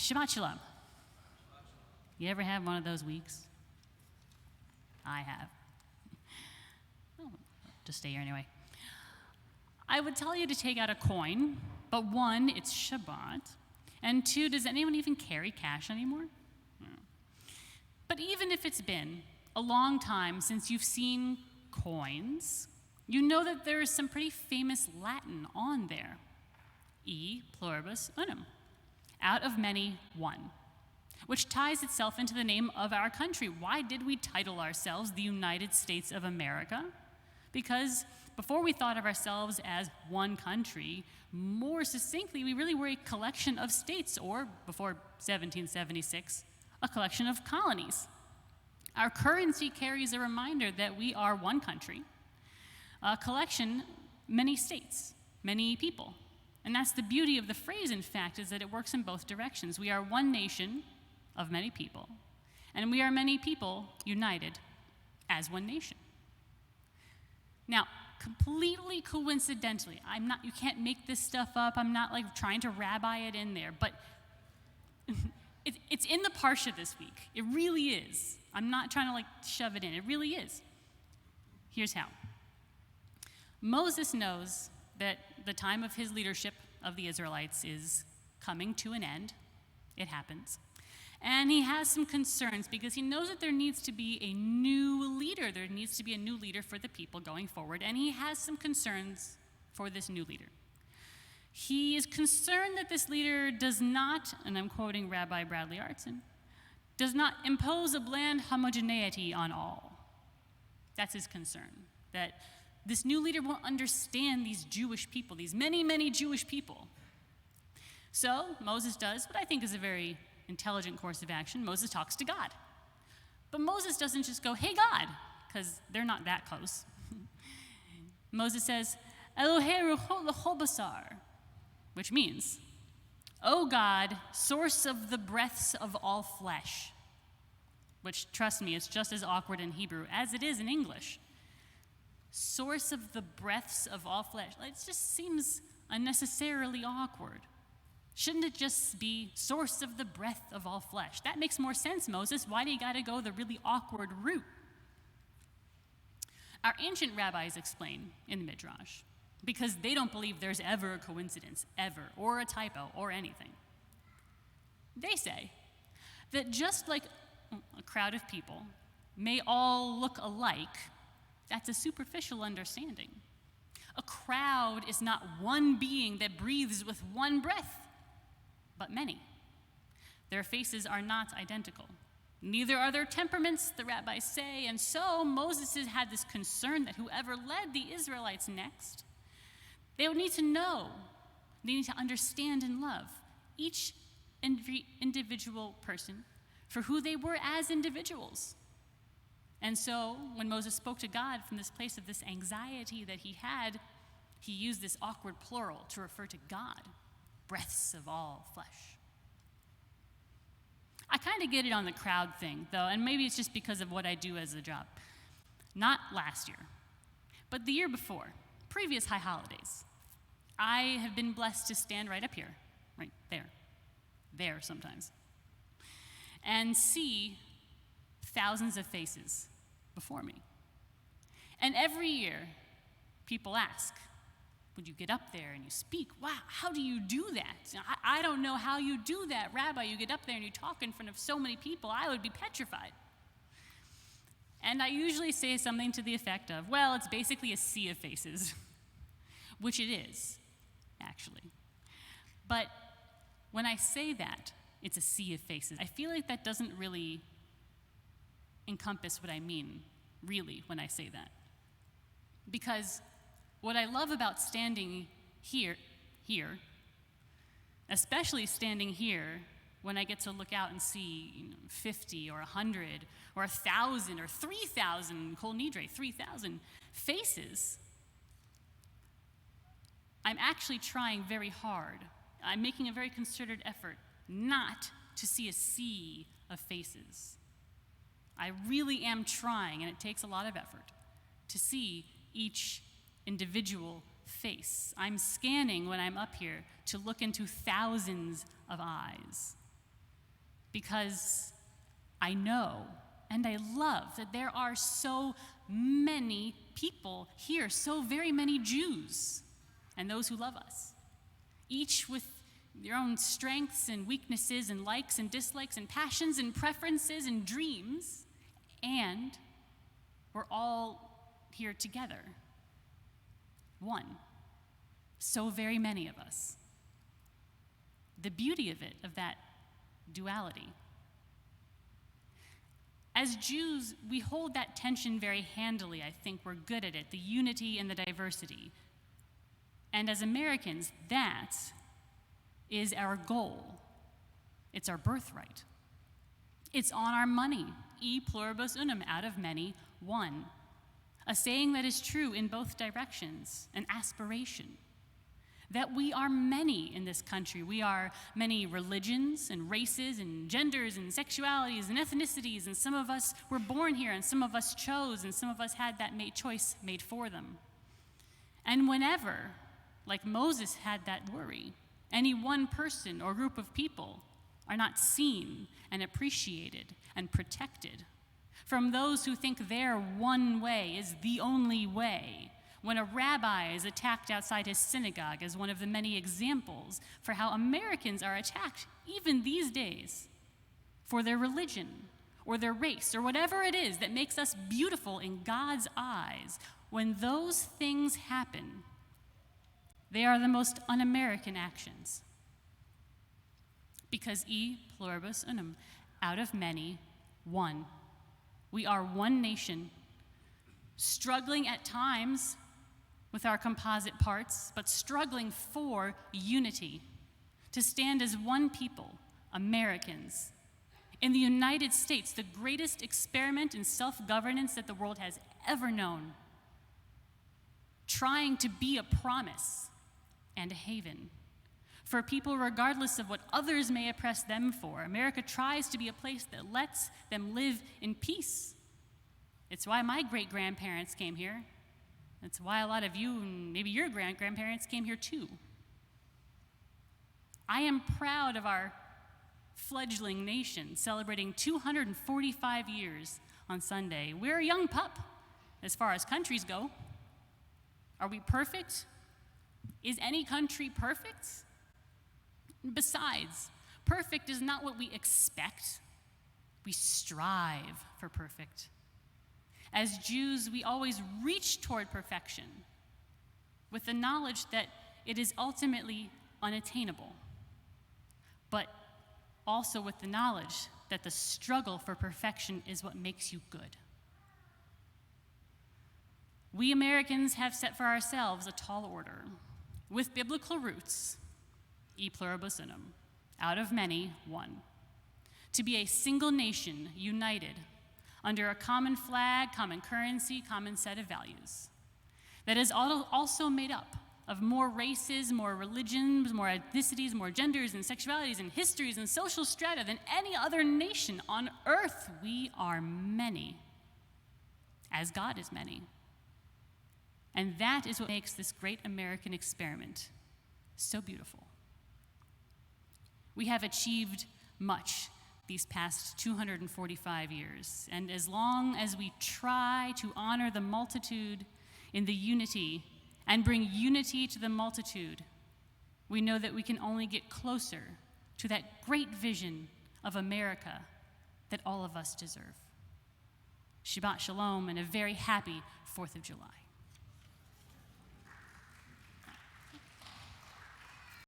Shabbat Shalom. You ever have one of those weeks? I have. Oh, just stay here anyway. I would tell you to take out a coin, but one, it's Shabbat, and two, does anyone even carry cash anymore? No. But even if it's been a long time since you've seen coins, you know that there is some pretty famous Latin on there. E pluribus unum, out of many, one, which ties itself into the name of our country. Why did we title ourselves the United States of America? Because before we thought of ourselves as one country, more succinctly, we really were a collection of states, or before 1776, a collection of colonies. Our currency carries a reminder that we are one country, a collection, many states, many people. And that's the beauty of the phrase, in fact, is that it works in both directions. We are one nation of many people, and we are many people united as one nation. Now, completely coincidentally, you can't make this stuff up. I'm not like trying to rabbi it in there, but it's in the Parsha this week. It really is. I'm not trying to like shove it in. It really is. Here's how. Moses knows that the time of his leadership of the Israelites is coming to an end. It happens. And he has some concerns because he knows that there needs to be a new leader. There needs to be a new leader for the people going forward. And he has some concerns for this new leader. He is concerned that this leader does not, and I'm quoting Rabbi Bradley Artson, does not impose a bland homogeneity on all. That's his concern, that this new leader won't understand these Jewish people, these many, many Jewish people. So Moses does what I think is a very intelligent course of action. Moses talks to God. But Moses doesn't just go, hey, God, because they're not that close. Moses says, Elohei ruchot l'chol basar, which means, O God, source of the breaths of all flesh, which, trust me, is just as awkward in Hebrew as it is in English. Source of the breaths of all flesh. It just seems unnecessarily awkward. Shouldn't it just be source of the breath of all flesh? That makes more sense, Moses. Why do you got to go the really awkward route? Our ancient rabbis explain in the Midrash, because they don't believe there's ever a coincidence, ever, or a typo, or anything. They say that just like a crowd of people may all look alike, that's a superficial understanding. A crowd is not one being that breathes with one breath, but many. Their faces are not identical. Neither are their temperaments, the rabbis say, and so Moses has had this concern that whoever led the Israelites next, they would need to know, they need to understand and love each individual person for who they were as individuals. And so when Moses spoke to God from this place of this anxiety that he had, he used this awkward plural to refer to God, breaths of all flesh. I kind of get it on the crowd thing, though, and maybe it's just because of what I do as a job. Not last year, but the year before, previous high holidays. I have been blessed to stand right up here, right there sometimes, and see thousands of faces before me. And every year, people ask, would you get up there and you speak? Wow, how do you do that? I don't know how you do that, Rabbi. You get up there and you talk in front of so many people. I would be petrified. And I usually say something to the effect of, well, it's basically a sea of faces, which it is, actually. But when I say that, it's a sea of faces, I feel like that doesn't really encompass what I mean, really, when I say that. Because what I love about standing here, especially standing here when I get to look out and see 50 or 100 or 1,000 or 3,000, Kol Nidre, 3,000 faces, I'm actually trying very hard. I'm making a very concerted effort not to see a sea of faces. I really am trying, and it takes a lot of effort, to see each individual face. I'm scanning when I'm up here to look into thousands of eyes. because I know and I love that there are so many people here, so very many Jews, and those who love us, each with their own strengths and weaknesses and likes and dislikes and passions and preferences and dreams, and we're all here together. One. So very many of us. The beauty of it, of that duality. As Jews, we hold that tension very handily. I think we're good at it, the unity and the diversity. And as Americans, that is our goal. It's our birthright. It's on our money, e pluribus unum, out of many, one. A saying that is true in both directions, an aspiration. That we are many in this country. We are many religions and races and genders and sexualities and ethnicities, and some of us were born here, and some of us chose, and some of us had that choice made for them. And whenever, like Moses had that worry, any one person or group of people are not seen and appreciated and protected from those who think their one way is the only way, when a rabbi is attacked outside his synagogue as one of the many examples for how Americans are attacked, even these days, for their religion or their race or whatever it is that makes us beautiful in God's eyes, when those things happen, they are the most un-American actions. Because e pluribus unum, out of many, one. We are one nation, struggling at times with our composite parts, but struggling for unity, to stand as one people, Americans. In the United States, the greatest experiment in self-governance that the world has ever known, trying to be a promise and a haven for people regardless of what others may oppress them for. America tries to be a place that lets them live in peace. It's why my great-grandparents came here. It's why a lot of you and maybe your grandparents came here too. I am proud of our fledgling nation celebrating 245 years on Sunday. We're a young pup as far as countries go. Are we perfect? Is any country perfect? Besides, perfect is not what we expect. We strive for perfect. As Jews, we always reach toward perfection with the knowledge that it is ultimately unattainable, but also with the knowledge that the struggle for perfection is what makes you good. We Americans have set for ourselves a tall order with biblical roots, e pluribus unum, out of many, one. To be a single nation, united, under a common flag, common currency, common set of values, that is also made up of more races, more religions, more ethnicities, more genders and sexualities and histories and social strata than any other nation on earth. We are many, as God is many. And that is what makes this great American experiment so beautiful. We have achieved much these past 245 years, and as long as we try to honor the multitude in the unity and bring unity to the multitude, we know that we can only get closer to that great vision of America that all of us deserve. Shabbat Shalom and a very happy 4th of July.